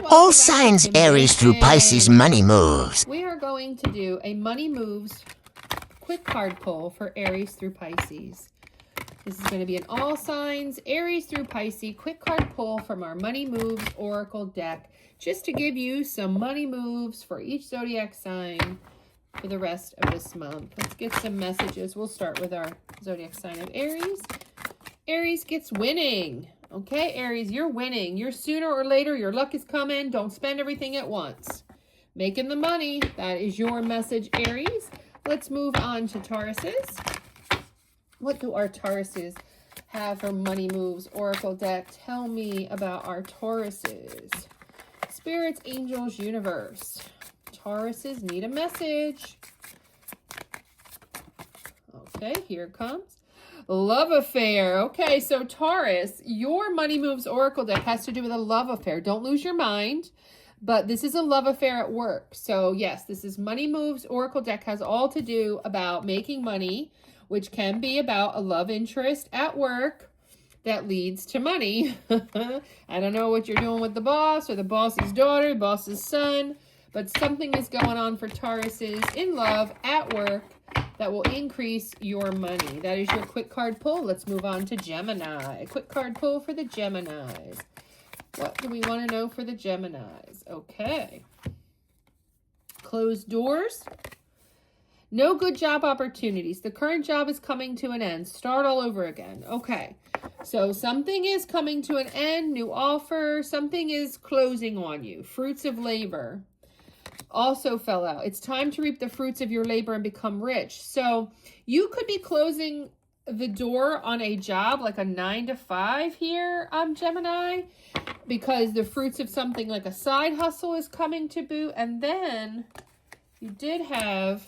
All welcome back signs to Aries through Pisces Kimbition. money moves. We are going to do a money moves quick card pull for Aries through Pisces. This is going to be an all signs Aries through Pisces quick card pull from our money moves oracle deck, just to give you some money moves for each zodiac sign for the rest of this month. Let's get some messages. We'll start with our zodiac sign of Aries. Aries gets winning. Okay, Aries, you're winning. You're sooner or later, your luck is coming. Don't spend everything at once. Making the money. That is your message, Aries. Let's move on to Tauruses. What do our Tauruses have for money moves oracle deck? Tell me about our Tauruses. Spirits, angels, universe. Tauruses need a message. Okay, here it comes. Love affair. Okay, so Taurus, your money moves oracle deck has to do with a love affair. Don't lose your mind, but this is a love affair at work. So yes, this is money moves oracle deck, has all to do about making money, which can be about a love interest at work that leads to money. I don't know what you're doing with the boss or the boss's daughter, boss's son, but something is going on for Tauruses in love at work that will increase your money. That is your quick card pull. Let's move on to Gemini. Quick card pull for the Geminis. What do we want to know for the Geminis? Okay. Closed doors. No good job opportunities. The current job is coming to an end. Start all over again. Okay. So something is coming to an end. New offer. Something is closing on you. Fruits of labor also fell out. It's time to reap the fruits of your labor and become rich. So you could be closing the door on a job like a 9 to 5 here, Gemini, because the fruits of something like a side hustle is coming to boot. And then you did have,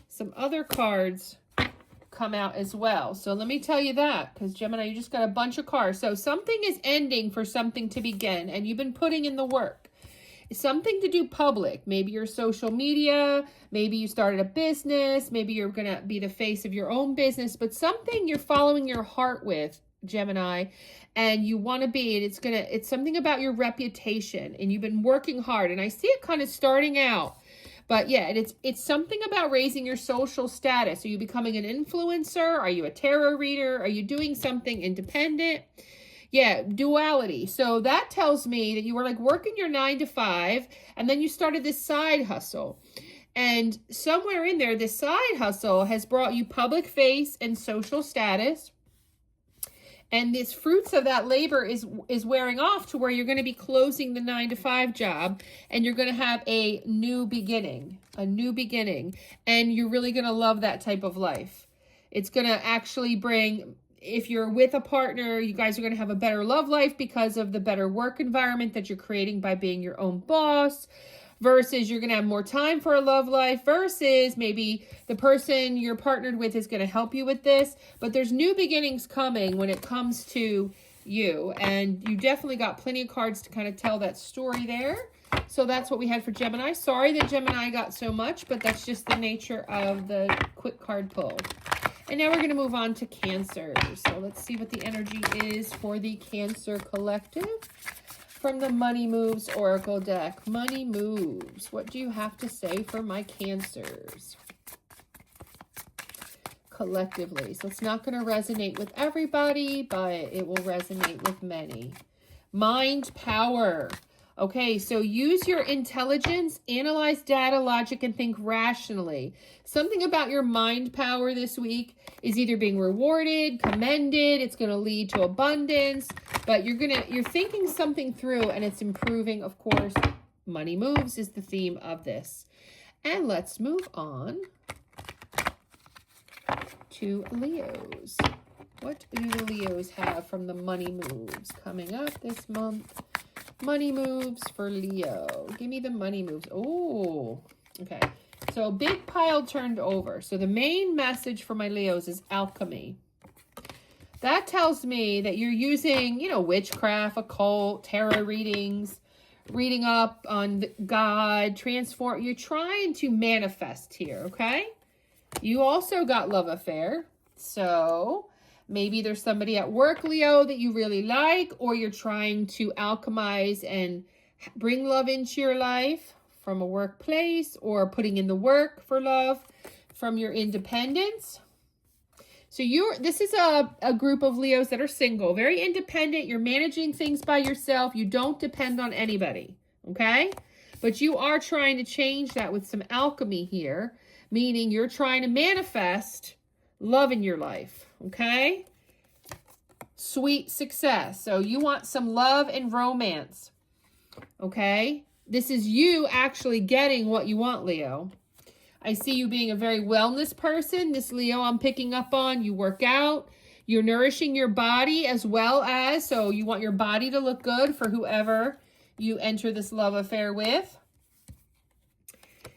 some other cards come out as well. So let me tell you that, because Gemini, you just got a bunch of cards. So something is ending for something to begin, and you've been putting in the work. Something to do public. Maybe your social media, maybe you started a business, maybe you're going to be the face of your own business, but something you're following your heart with, Gemini, and you want to be, and it's something about your reputation, and you've been working hard, and I see it kind of starting out. But yeah, it's something about raising your social status. Are you becoming an influencer? Are you a tarot reader? Are you doing something independent? Yeah, duality. So that tells me that you were like working your 9 to 5, and then you started this side hustle. And somewhere in there, this side hustle has brought you public face and social status. And this fruits of that labor is wearing off to where you're going to be closing the 9 to 5 job, and you're going to have a new beginning. And you're really going to love that type of life. It's going to actually bring, if you're with a partner, you guys are going to have a better love life because of the better work environment that you're creating by being your own boss, versus you're going to have more time for a love life, versus maybe the person you're partnered with is going to help you with this. But there's new beginnings coming when it comes to you, and you definitely got plenty of cards to kind of tell that story there. So that's what we had for Gemini. Sorry that Gemini got so much, but that's just the nature of the quick card pull. And now we're going to move on to Cancer. So let's see what the energy is for the Cancer collective from the Money Moves Oracle deck. Money Moves. What do you have to say for my Cancers collectively? So it's not going to resonate with everybody, but it will resonate with many. Mind power. Okay, so use your intelligence, analyze data, logic, and think rationally. Something about your mind power this week is either being rewarded, commended, it's going to lead to abundance, but you're thinking something through, and it's improving. Of course, money moves is the theme of this. And let's move on to Leos. What do the Leos have from the money moves coming up this month? Money moves for Leo. Give me the money moves. Oh, okay. So big pile turned over. So the main message for my Leos is alchemy. That tells me that you're using, witchcraft, occult, tarot readings, reading up on God, transform. You're trying to manifest here, okay? You also got love affair. So Maybe there's somebody at work, Leo, that you really like, or you're trying to alchemize and bring love into your life from a workplace, or putting in the work for love from your independence. So this is a group of Leos that are single, very independent. You're managing things by yourself. You don't depend on anybody, okay? But you are trying to change that with some alchemy here, meaning you're trying to manifest love in your life, okay? Sweet success. So you want some love and romance, okay? This is you actually getting what you want, Leo. I see you being a very wellness person. This Leo I'm picking up on. You work out. You're nourishing your body as well as, so you want your body to look good for whoever you enter this love affair with.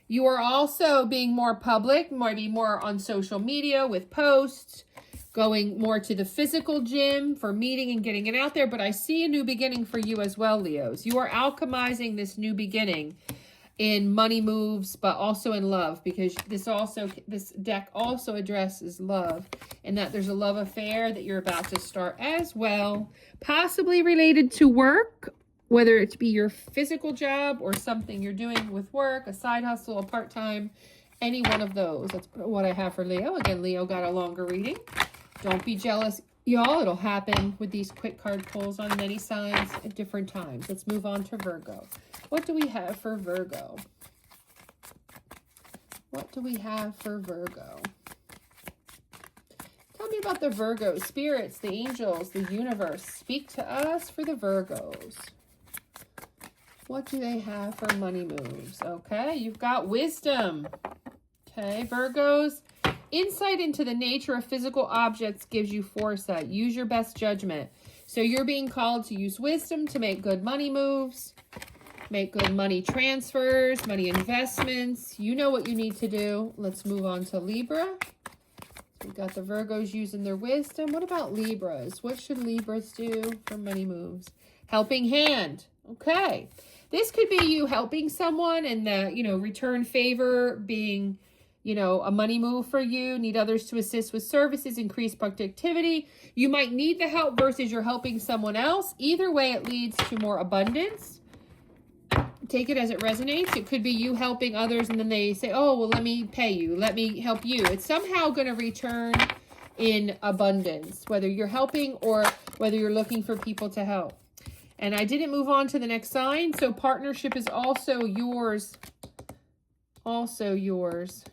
You are also being more public, maybe more on social media with posts, going more to the physical gym for meeting and getting it out there. But I see a new beginning for you as well, Leos. You are alchemizing this new beginning in money moves, but also in love, because this deck also addresses love, and that there's a love affair that you're about to start as well, possibly related to work, whether it be your physical job or something you're doing with work, a side hustle, a part-time, any one of those. That's what I have for Leo. Again, Leo got a longer reading. Don't be jealous, y'all. It'll happen with these quick card pulls on many signs at different times. Let's move on to Virgo. What do we have for Virgo? What do we have for Virgo? Tell me about the Virgo spirits, the angels, the universe. Speak to us for the Virgos. What do they have for money moves? Okay, you've got wisdom. Okay, Virgos. Insight into the nature of physical objects gives you foresight. Use your best judgment. So you're being called to use wisdom to make good money moves, make good money transfers, money investments. You know what you need to do. Let's move on to Libra. We've got the Virgos using their wisdom. What about Libras? What should Libras do for money moves? Helping hand. Okay. This could be you helping someone and the, return favor being, a money move for you. Need others to assist with services, increase productivity. You might need the help versus you're helping someone else. Either way, it leads to more abundance. Take it as it resonates. It could be you helping others and then they say, oh, well, let me pay you. Let me help you. It's somehow going to return in abundance, whether you're helping or whether you're looking for people to help. And I didn't move on to the next sign. So partnership is also yours. Also yours.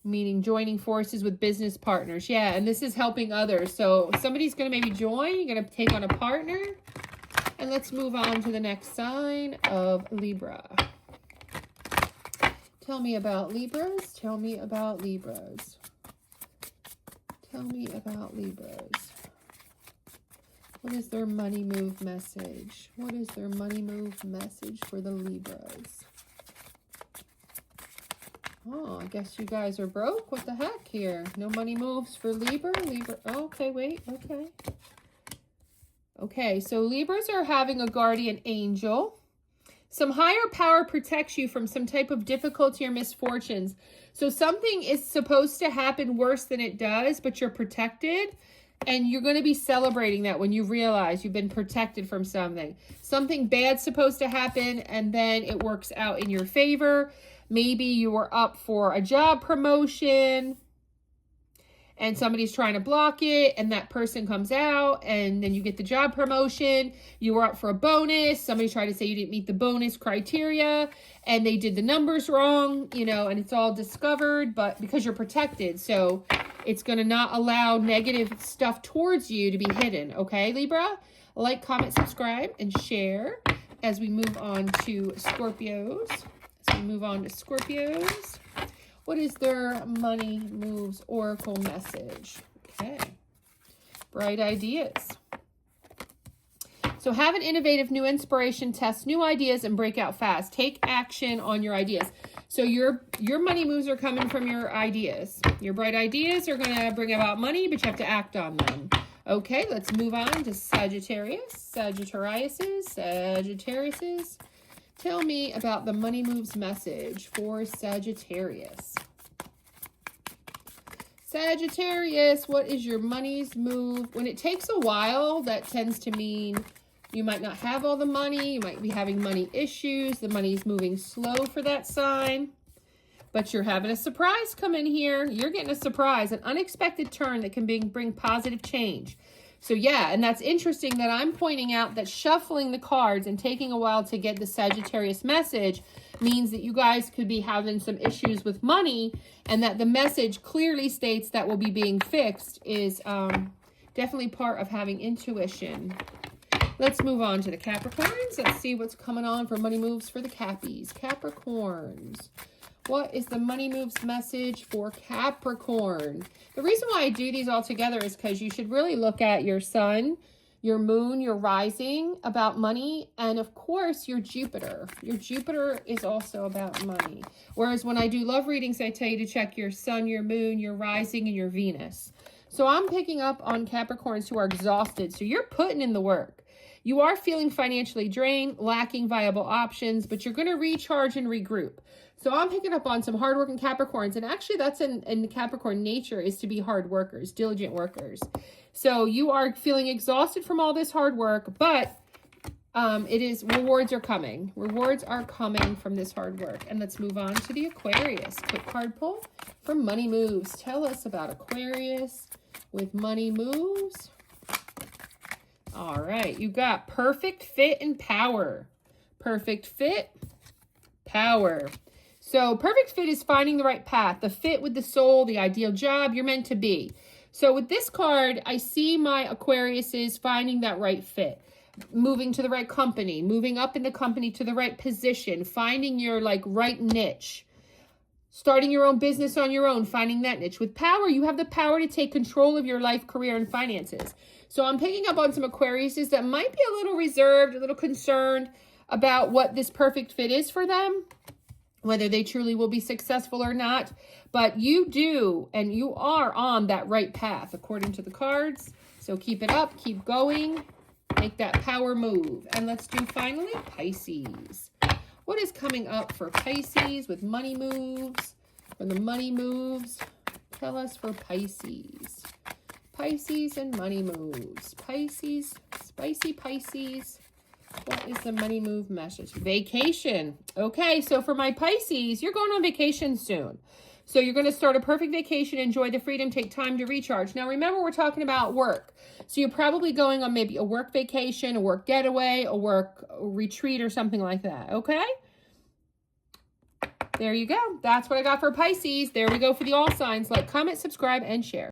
Meaning joining forces with business partners. Yeah, and this is helping others. So somebody's going to maybe join. You're going to take on a partner. And let's move on to the next sign of Libra. Tell me about Libras. Tell me about Libras. Tell me about Libras. What is their money move message? What is their money move message for the Libras? Oh, I guess you guys are broke. What the heck here? No money moves for Libra? Oh, okay, wait. Okay. Okay, so Libras are having a guardian angel. Some higher power protects you from some type of difficulty or misfortunes. So something is supposed to happen worse than it does, but you're protected. And you're going to be celebrating that when you realize you've been protected from something. Something bad's supposed to happen, and then it works out in your favor. Maybe you were up for a job promotion, and somebody's trying to block it, and that person comes out, and then you get the job promotion. You were up for a bonus. Somebody tried to say you didn't meet the bonus criteria, and they did the numbers wrong, and it's all discovered, but because you're protected. So it's going to not allow negative stuff towards you to be hidden. Okay, Libra? Like, comment, subscribe, and share as we move on to Scorpios. What is their money moves oracle message? Okay. Bright ideas. So have an innovative new inspiration, test new ideas, and break out fast. Take action on your ideas. So your money moves are coming from your ideas. Your bright ideas are going to bring about money, but you have to act on them. Okay, let's move on to Sagittarius. Sagittariuses. Tell me about the money moves message for Sagittarius. Sagittarius, what is your money's move? When it takes a while, that tends to mean you might not have all the money. You might be having money issues. The money's moving slow for that sign. But you're having a surprise come in here. You're getting a surprise, an unexpected turn that can bring positive change. So yeah, and that's interesting that I'm pointing out that shuffling the cards and taking a while to get the Sagittarius message means that you guys could be having some issues with money, and that the message clearly states that will be being fixed is definitely part of having intuition. Let's move on to the Capricorns. Let's see what's coming on for money moves for the Cappies. Capricorns. What is the money moves message for Capricorn? The reason why I do these all together is because you should really look at your sun, your moon, your rising about money, and of course your Jupiter. Your Jupiter is also about money. Whereas when I do love readings, I tell you to check your sun, your moon, your rising, and your Venus. So I'm picking up on Capricorns who are exhausted. So you're putting in the work. You are feeling financially drained, lacking viable options, but you're going to recharge and regroup. So I'm picking up on some hardworking Capricorns, and actually that's in Capricorn nature, is to be hard workers, diligent workers. So you are feeling exhausted from all this hard work, but rewards are coming. Rewards are coming from this hard work. And let's move on to the Aquarius. Quick card pull for money moves. Tell us about Aquarius with money moves. All right, you got perfect fit and power. Perfect fit, power. So perfect fit is finding the right path, the fit with the soul, the ideal job you're meant to be. So with this card, I see my Aquariuses finding that right fit, moving to the right company, moving up in the company to the right position, finding your right niche, starting your own business on your own, finding that niche. With power, you have the power to take control of your life, career, and finances. So I'm picking up on some Aquariuses that might be a little reserved, a little concerned about what this perfect fit is for them, whether they truly will be successful or not. But you do, and you are on that right path according to the cards. So keep it up, keep going, make that power move. And let's do finally Pisces. What is coming up for Pisces with money moves? For the money moves, tell us for Pisces. Pisces and money moves. Pisces, spicy Pisces. What is the money move message? Vacation. Okay, so for my Pisces, you're going on vacation soon. So you're going to start a perfect vacation, enjoy the freedom, take time to recharge. Now, remember, we're talking about work. So you're probably going on maybe a work vacation, a work getaway, a work retreat, or something like that, okay? There you go. That's what I got for Pisces. There we go for the all signs. Like, comment, subscribe, and share.